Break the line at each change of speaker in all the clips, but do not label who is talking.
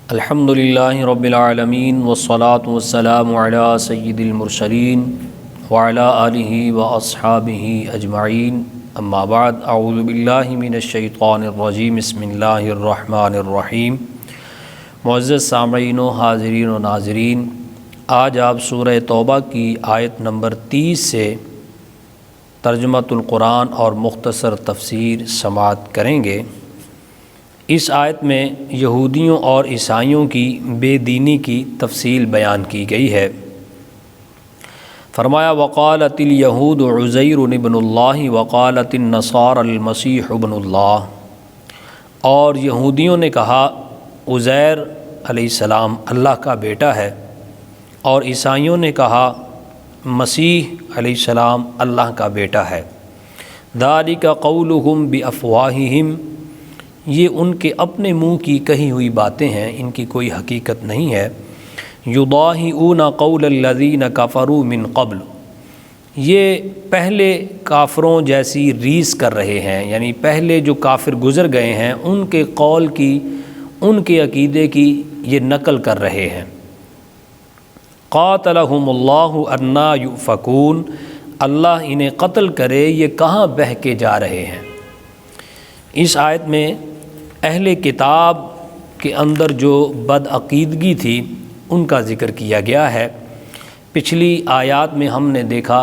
الحمدللہ رب العالمین والصلاة والسلام علی سید المرسلین وعلی آلہ واصحابہ اجمعین، اما بعد، اعوذ باللہ من الشیطان الرجیم، بسم اللہ الرحمن الرحیم۔ معزز سامعین و حاضرین و ناظرین، آج آپ سورہ توبہ کی آیت نمبر 30 سے ترجمۃ القرآن اور مختصر تفسیر سماعت کریں گے۔ اس آیت میں یہودیوں اور عیسائیوں کی بے دینی کی تفصیل بیان کی گئی ہے۔ فرمایا وقالت الیہود عزیر ابن اللہ وقالت النصارى المسیح ابن اللہ، اور یہودیوں نے کہا عزیر علیہ السلام اللہ کا بیٹا ہے، اور عیسائیوں نے کہا مسیح علیہ السلام اللہ کا بیٹا ہے۔ ذالک قولہم بافواہہم، یہ ان کے اپنے منہ کی کہی ہوئی باتیں ہیں، ان کی کوئی حقیقت نہیں ہے۔ یضاہئون قول الذین کفروا من قبل، یہ پہلے کافروں جیسی ریس کر رہے ہیں، یعنی پہلے جو کافر گزر گئے ہیں ان کے قول کی، ان کے عقیدے کی یہ نقل کر رہے ہیں۔ قاتلہم اللہ انا یؤفکون، اللہ انہیں قتل کرے یہ کہاں بہہ کے جا رہے ہیں۔ اس آیت میں اہل کتاب کے اندر جو بدعقیدگی تھی ان کا ذکر کیا گیا ہے۔ پچھلی آیات میں ہم نے دیکھا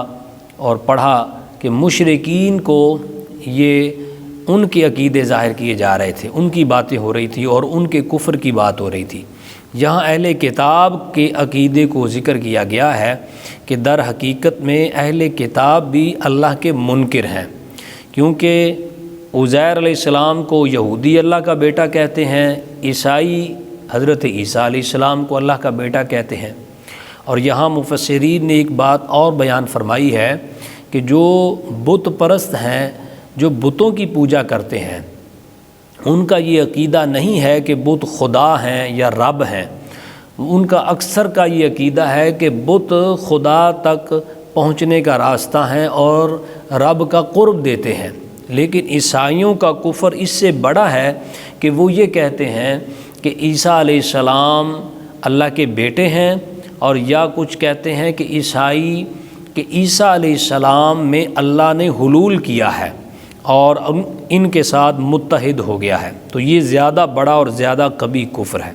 اور پڑھا کہ مشرکین کو یہ ان کے عقیدے ظاہر کیے جا رہے تھے، ان کی باتیں ہو رہی تھی اور ان کے کفر کی بات ہو رہی تھی۔ یہاں اہل کتاب کے عقیدے کو ذکر کیا گیا ہے کہ در حقیقت میں اہل کتاب بھی اللہ کے منکر ہیں، کیونکہ عزیر علیہ السلام کو یہودی اللہ کا بیٹا کہتے ہیں، عیسائی حضرت عیسیٰ علیہ السلام کو اللہ کا بیٹا کہتے ہیں۔ اور یہاں مفسرین نے ایک بات اور بیان فرمائی ہے کہ جو بت پرست ہیں، جو بتوں کی پوجا کرتے ہیں، ان کا یہ عقیدہ نہیں ہے کہ بت خدا ہیں یا رب ہیں۔ ان کا اکثر کا یہ عقیدہ ہے کہ بت خدا تک پہنچنے کا راستہ ہیں اور رب کا قرب دیتے ہیں۔ لیکن عیسائیوں کا کفر اس سے بڑا ہے کہ وہ یہ کہتے ہیں کہ عیسیٰ علیہ السلام اللہ کے بیٹے ہیں، اور یا کچھ کہتے ہیں کہ عیسائی کہ عیسیٰ علیہ السلام میں اللہ نے حلول کیا ہے اور ان کے ساتھ متحد ہو گیا ہے۔ تو یہ زیادہ بڑا اور زیادہ قبیح کفر ہے۔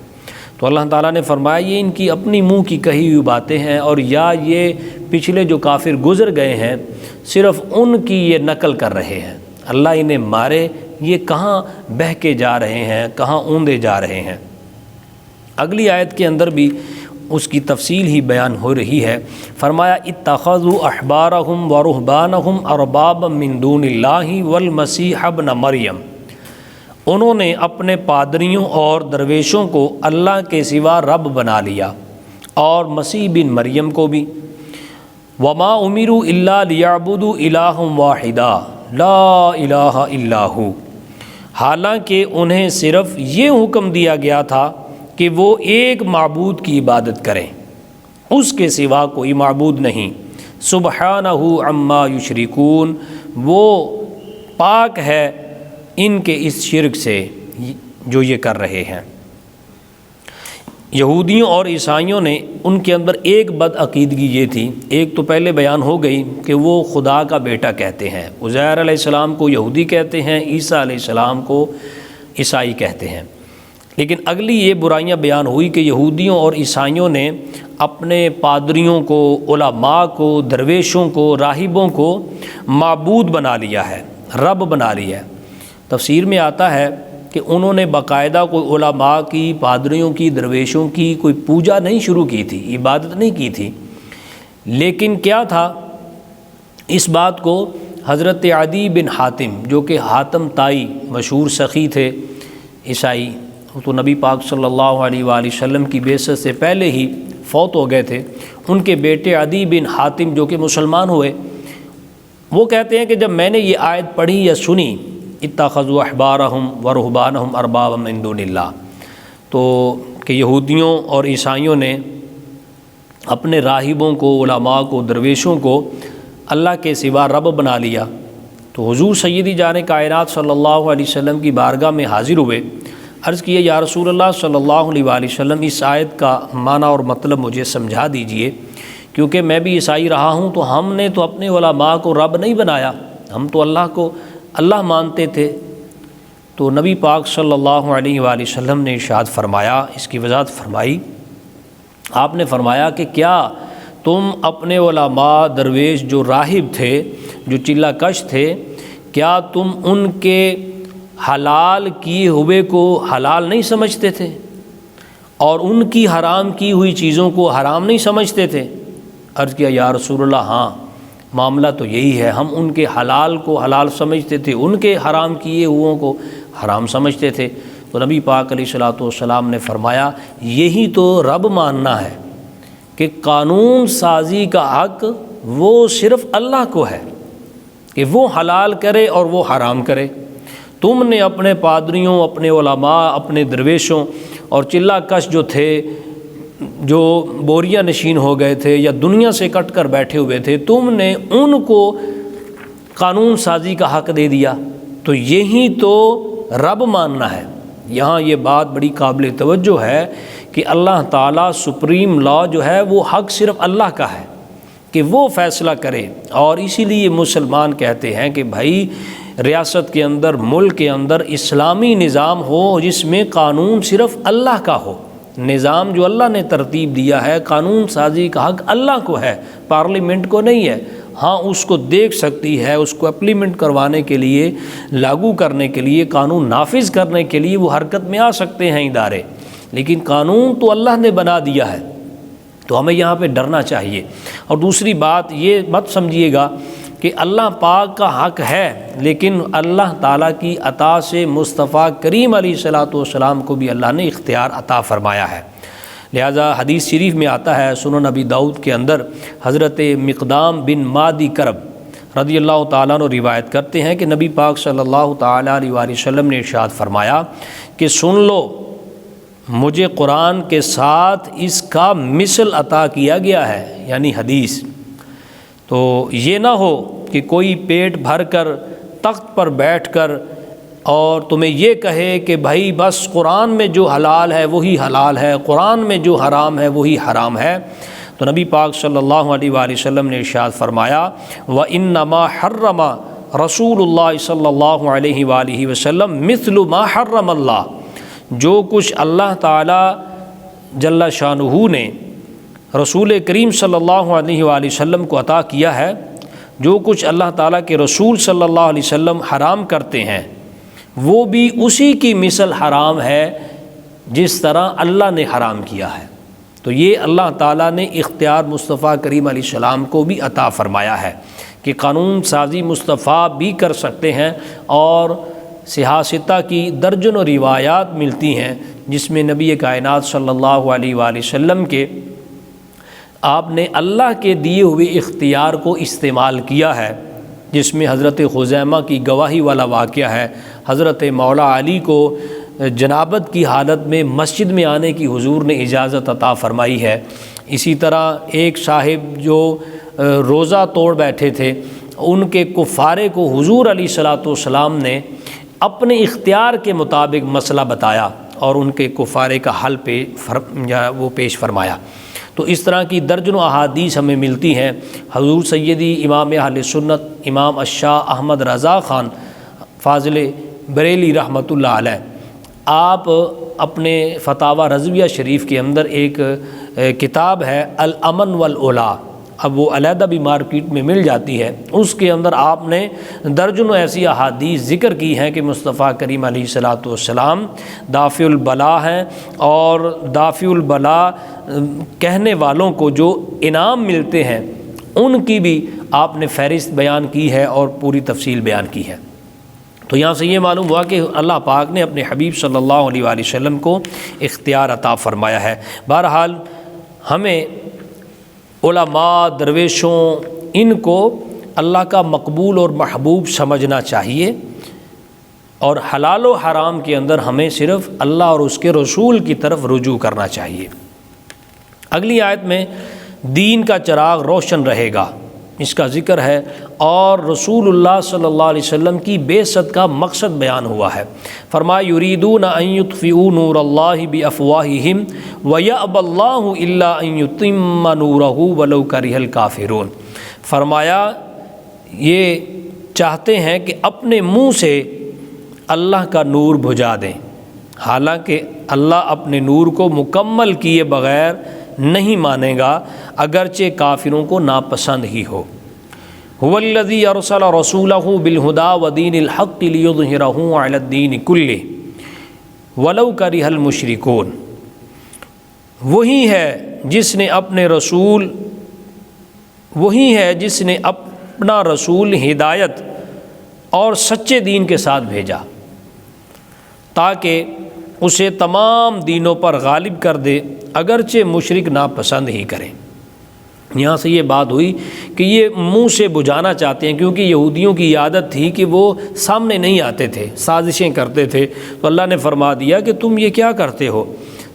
تو اللہ تعالیٰ نے فرمایا یہ ان کی اپنی منہ کی کہی ہوئی باتیں ہیں، اور یا یہ پچھلے جو کافر گزر گئے ہیں صرف ان کی یہ نقل کر رہے ہیں۔ اللہ انہیں مارے، یہ کہاں بہہ کے جا رہے ہیں، کہاں اوندے جا رہے ہیں۔ اگلی آیت کے اندر بھی اس کی تفصیل ہی بیان ہو رہی ہے۔ فرمایا اتخذوا احبارهم ورهبانهم اربابا من دون اللہ والمسیح ابن مریم، انہوں نے اپنے پادریوں اور درویشوں کو اللہ کے سوا رب بنا لیا، اور مسیح بن مریم کو بھی۔ وما امروا الا لیعبدوا الہا واحدا لا الہ الا ہو، حالانکہ انہیں صرف یہ حکم دیا گیا تھا کہ وہ ایک معبود کی عبادت کریں، اس کے سوا کوئی معبود نہیں۔ سبحانہ عما یشرکون، وہ پاک ہے ان کے اس شرک سے جو یہ کر رہے ہیں۔ یہودیوں اور عیسائیوں نے ان کے اندر ایک بدعقیدگی یہ تھی، ایک تو پہلے بیان ہو گئی کہ وہ خدا کا بیٹا کہتے ہیں، عزیر علیہ السلام کو یہودی کہتے ہیں، عیسیٰ علیہ السلام کو عیسائی کہتے ہیں۔ لیکن اگلی یہ برائیاں بیان ہوئی کہ یہودیوں اور عیسائیوں نے اپنے پادریوں کو، علماء کو، درویشوں کو، راہبوں کو معبود بنا لیا ہے، رب بنا لیا ہے۔ تفسیر میں آتا ہے کہ انہوں نے باقاعدہ کوئی علماء کی، پادریوں کی، درویشوں کی کوئی پوجا نہیں شروع کی تھی، عبادت نہیں کی تھی، لیکن کیا تھا، اس بات کو حضرت عدی بن حاتم، جو کہ حاتم طائی مشہور سخی تھے عیسائی، تو نبی پاک صلی اللہ علیہ وآلہ وسلم کی بعثت سے پہلے ہی فوت ہو گئے تھے، ان کے بیٹے عدی بن حاتم جو کہ مسلمان ہوئے، وہ کہتے ہیں کہ جب میں نے یہ آیت پڑھی یا سنی اتخذوا احبارہم ورہبانہم اربابا من دون اللہ، تو کہ یہودیوں اور عیسائیوں نے اپنے راہبوں کو، علماء کو، درویشوں کو اللہ کے سوا رب بنا لیا، تو حضور سیدی جان کائنات صلی اللہ علیہ وسلم کی بارگاہ میں حاضر ہوئے، عرض کیے یا رسول اللہ صلی اللہ علیہ وآلہ وسلم اس آیت کا معنی اور مطلب مجھے سمجھا دیجئے، کیونکہ میں بھی عیسائی رہا ہوں تو ہم نے تو اپنے علماء کو رب نہیں بنایا، ہم تو اللہ کو اللہ مانتے تھے۔ تو نبی پاک صلی اللہ علیہ وآلہ وسلم نے ارشاد فرمایا، اس کی وضاحت فرمائی، آپ نے فرمایا کہ کیا تم اپنے علماء درویش جو راہب تھے، جو چلہ کش تھے، کیا تم ان کے حلال کیے ہوئے کو حلال نہیں سمجھتے تھے اور ان کی حرام کی ہوئی چیزوں کو حرام نہیں سمجھتے تھے؟ عرض کیا یا رسول اللہ ہاں، معاملہ تو یہی ہے، ہم ان کے حلال کو حلال سمجھتے تھے، ان کے حرام کیے ہوئوں کو حرام سمجھتے تھے۔ تو نبی پاک علیہ الصلوۃ والسلام نے فرمایا یہی تو رب ماننا ہے کہ قانون سازی کا حق وہ صرف اللہ کو ہے کہ وہ حلال کرے اور وہ حرام کرے۔ تم نے اپنے پادریوں، اپنے علماء، اپنے درویشوں اور چلہ کش جو تھے، جو بوریاں نشین ہو گئے تھے یا دنیا سے کٹ کر بیٹھے ہوئے تھے، تم نے ان کو قانون سازی کا حق دے دیا، تو یہی تو رب ماننا ہے۔ یہاں یہ بات بڑی قابل توجہ ہے کہ اللہ تعالیٰ سپریم لا جو ہے وہ حق صرف اللہ کا ہے کہ وہ فیصلہ کرے، اور اسی لیے مسلمان کہتے ہیں کہ بھائی ریاست کے اندر، ملک کے اندر اسلامی نظام ہو جس میں قانون صرف اللہ کا ہو، نظام جو اللہ نے ترتیب دیا ہے، قانون سازی کا حق اللہ کو ہے، پارلیمنٹ کو نہیں ہے۔ ہاں اس کو دیکھ سکتی ہے، اس کو اپلیمنٹ کروانے کے لیے، لاگو کرنے کے لیے، قانون نافذ کرنے کے لیے وہ حرکت میں آ سکتے ہیں ادارے، لیکن قانون تو اللہ نے بنا دیا ہے، تو ہمیں یہاں پہ ڈرنا چاہیے۔ اور دوسری بات یہ مت سمجھیے گا کہ اللہ پاک کا حق ہے، لیکن اللہ تعالیٰ کی عطا سے مصطفیٰ کریم علیہ الصلوۃ والسلام کو بھی اللہ نے اختیار عطا فرمایا ہے۔ لہذا حدیث شریف میں آتا ہے، سنن نبی داؤد کے اندر حضرت مقدام بن مادی کرب رضی اللہ تعالیٰ عنہ روایت کرتے ہیں کہ نبی پاک صلی اللہ تعالیٰ علیہ وآلہ وسلم نے ارشاد فرمایا کہ سن لو، مجھے قرآن کے ساتھ اس کا مثل عطا کیا گیا ہے، یعنی حدیث۔ تو یہ نہ ہو کہ کوئی پیٹ بھر کر تخت پر بیٹھ کر اور تمہیں یہ کہے کہ بھائی بس قرآن میں جو حلال ہے وہی حلال ہے، قرآن میں جو حرام ہے وہی حرام ہے۔ تو نبی پاک صلی اللہ علیہ وآلہ وسلم نے ارشاد فرمایا وَإِنَّمَا حَرَّمَ رسول اللہ صلی اللہ علیہ وآلہ وسلم مثل ما حرم اللہ، جو کچھ اللہ تعالیٰ جل شانہ نے رسول کریم صلی اللہ علیہ وآلہ وسلم کو عطا کیا ہے، جو کچھ اللہ تعالیٰ کے رسول صلی اللہ علیہ وسلم حرام کرتے ہیں وہ بھی اسی کی مثل حرام ہے جس طرح اللہ نے حرام کیا ہے۔ تو یہ اللہ تعالیٰ نے اختیار مصطفیٰ کریم علیہ السلام کو بھی عطا فرمایا ہے کہ قانون سازی مصطفیٰ بھی کر سکتے ہیں، اور سیاستہ کی درجنوں روایات ملتی ہیں جس میں نبی کائنات صلی اللہ علیہ وآلہ وسلم کے آپ نے اللہ کے دیے ہوئے اختیار کو استعمال کیا ہے، جس میں حضرت خزیمہ کی گواہی والا واقعہ ہے۔ حضرت مولا علی کو جنابت کی حالت میں مسجد میں آنے کی حضور نے اجازت عطا فرمائی ہے۔ اسی طرح ایک صاحب جو روزہ توڑ بیٹھے تھے، ان کے کفارے کو حضور علیہ الصلوۃ والسلام نے اپنے اختیار کے مطابق مسئلہ بتایا اور ان کے کفارے کا حل وہ پیش فرمایا۔ تو اس طرح کی درجنوں احادیث ہمیں ملتی ہیں۔ حضور سیدی امام اہل سنت امام الشاہ احمد رضا خان فاضل بریلی رحمۃ اللہ علیہ، آپ اپنے فتاوی رضویہ شریف کے اندر ایک کتاب ہے الامن والعلا، اب وہ علیحدہ بھی مارکیٹ میں مل جاتی ہے، اس کے اندر آپ نے درجنوں ایسی احادیث ذکر کی ہیں کہ مصطفیٰ کریم علیہ الصلوۃ والسلام دافع البلا ہیں، اور دافع البلا کہنے والوں کو جو انعام ملتے ہیں ان کی بھی آپ نے فہرست بیان کی ہے اور پوری تفصیل بیان کی ہے۔ تو یہاں سے یہ معلوم ہوا کہ اللہ پاک نے اپنے حبیب صلی اللہ علیہ وآلہ وسلم کو اختیار عطا فرمایا ہے۔ بہرحال ہمیں علماء، درویشوں، ان کو اللہ کا مقبول اور محبوب سمجھنا چاہیے، اور حلال و حرام کے اندر ہمیں صرف اللہ اور اس کے رسول کی طرف رجوع کرنا چاہیے۔ اگلی آیت میں دین کا چراغ روشن رہے گا، اس کا ذکر ہے، اور رسول اللہ صلی اللہ علیہ وسلم کی بعثت کا مقصد بیان ہوا ہے۔ فرمایا یریدون ان یطفئوا نور اللہ بافواہہم ویأبی اللہ الا ان یتم نورہ ولو کرہ الکافرون۔ فرمایا یہ چاہتے ہیں کہ اپنے منہ سے اللہ کا نور بجھا دیں، حالانکہ اللہ اپنے نور کو مکمل کیے بغیر نہیں مانے گا اگرچہ کافروں کو ناپسند ہی ہو۔ هو الذی ارسل رسولہ بالہدی ودین الحق لیظہرہ علی الدین کلہ ولو کرہ المشرکون۔ وہی ہے جس نے اپنا رسول ہدایت اور سچے دین کے ساتھ بھیجا تاکہ اسے تمام دینوں پر غالب کر دے اگرچہ مشرک ناپسند ہی کریں۔ یہاں سے یہ بات ہوئی کہ یہ منہ سے بجھانا چاہتے ہیں، کیونکہ یہودیوں کی عادت تھی کہ وہ سامنے نہیں آتے تھے، سازشیں کرتے تھے، تو اللہ نے فرما دیا کہ تم یہ کیا کرتے ہو،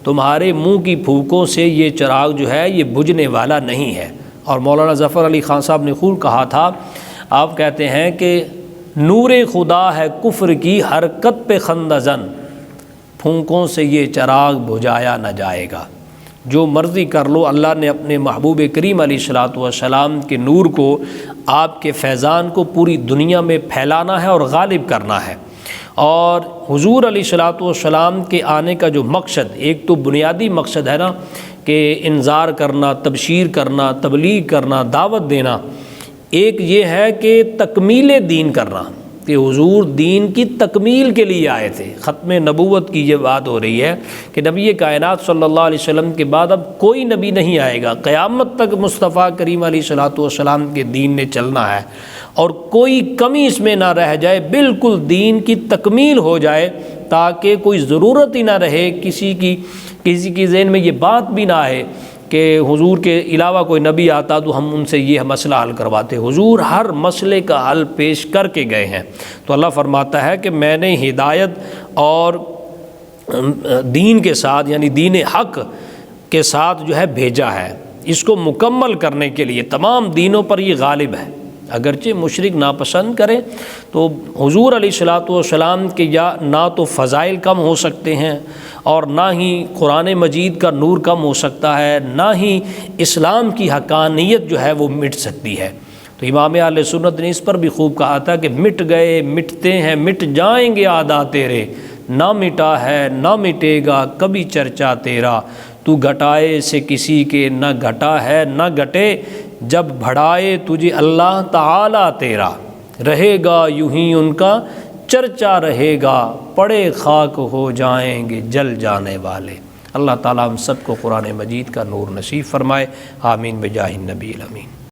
تمہارے منہ کی پھونکوں سے یہ چراغ جو ہے یہ بجھنے والا نہیں ہے۔ اور مولانا ظفر علی خان صاحب نے خوب کہا تھا، آپ کہتے ہیں کہ نور خدا ہے کفر کی حرکت پہ خندہ زن، پھونکوں سے یہ چراغ بجھایا نہ جائے گا۔ جو مرضی کر لو، اللہ نے اپنے محبوب کریم علیہ الصلوۃ والسلام کے نور کو، آپ کے فیضان کو پوری دنیا میں پھیلانا ہے اور غالب کرنا ہے۔ اور حضور علیہ الصلوۃ والسلام کے آنے کا جو مقصد، ایک تو بنیادی مقصد ہے نا کہ انذار کرنا، تبشیر کرنا، تبلیغ کرنا، دعوت دینا، ایک یہ ہے کہ تکمیل دین کرنا، کہ حضور دین کی تکمیل کے لیے آئے تھے۔ ختم نبوت کی یہ بات ہو رہی ہے کہ نبی کائنات صلی اللہ علیہ وسلم کے بعد اب کوئی نبی نہیں آئے گا، قیامت تک مصطفیٰ کریم علیہ الصلوۃ والسلام کے دین نے چلنا ہے، اور کوئی کمی اس میں نہ رہ جائے، بالکل دین کی تکمیل ہو جائے، تاکہ کوئی ضرورت ہی نہ رہے کسی کی ذہن میں یہ بات بھی نہ آئے کہ حضور کے علاوہ کوئی نبی آتا تو ہم ان سے یہ مسئلہ حل کرواتے۔ حضور ہر مسئلے کا حل پیش کر کے گئے ہیں۔ تو اللہ فرماتا ہے کہ میں نے ہدایت اور دین کے ساتھ، یعنی دین حق کے ساتھ جو ہے بھیجا ہے، اس کو مکمل کرنے کے لیے تمام دینوں پر یہ غالب ہے، اگرچہ مشرک ناپسند کریں۔ تو حضور علیہ الصلوۃ والسلام کے یا نہ تو فضائل کم ہو سکتے ہیں، اور نہ ہی قرآن مجید کا نور کم ہو سکتا ہے، نہ ہی اسلام کی حقانیت جو ہے وہ مٹ سکتی ہے۔ تو امام اہل سنت نے اس پر بھی خوب کہا تھا کہ مٹ گئے، مٹتے ہیں، مٹ جائیں گے عادا تیرے، نہ مٹا ہے نہ مٹے گا کبھی چرچا تیرا، تو گھٹائے سے کسی کے نہ گھٹا ہے نہ گھٹے، جب بڑھائے تجھے اللہ تعالی تیرا، رہے گا یوں ہی ان کا چرچا رہے گا، پڑے خاک ہو جائیں گے جل جانے والے۔ اللہ تعالیٰ ہم سب کو قرآن مجید کا نور نصیب فرمائے، آمین بجاہ النبی الامین۔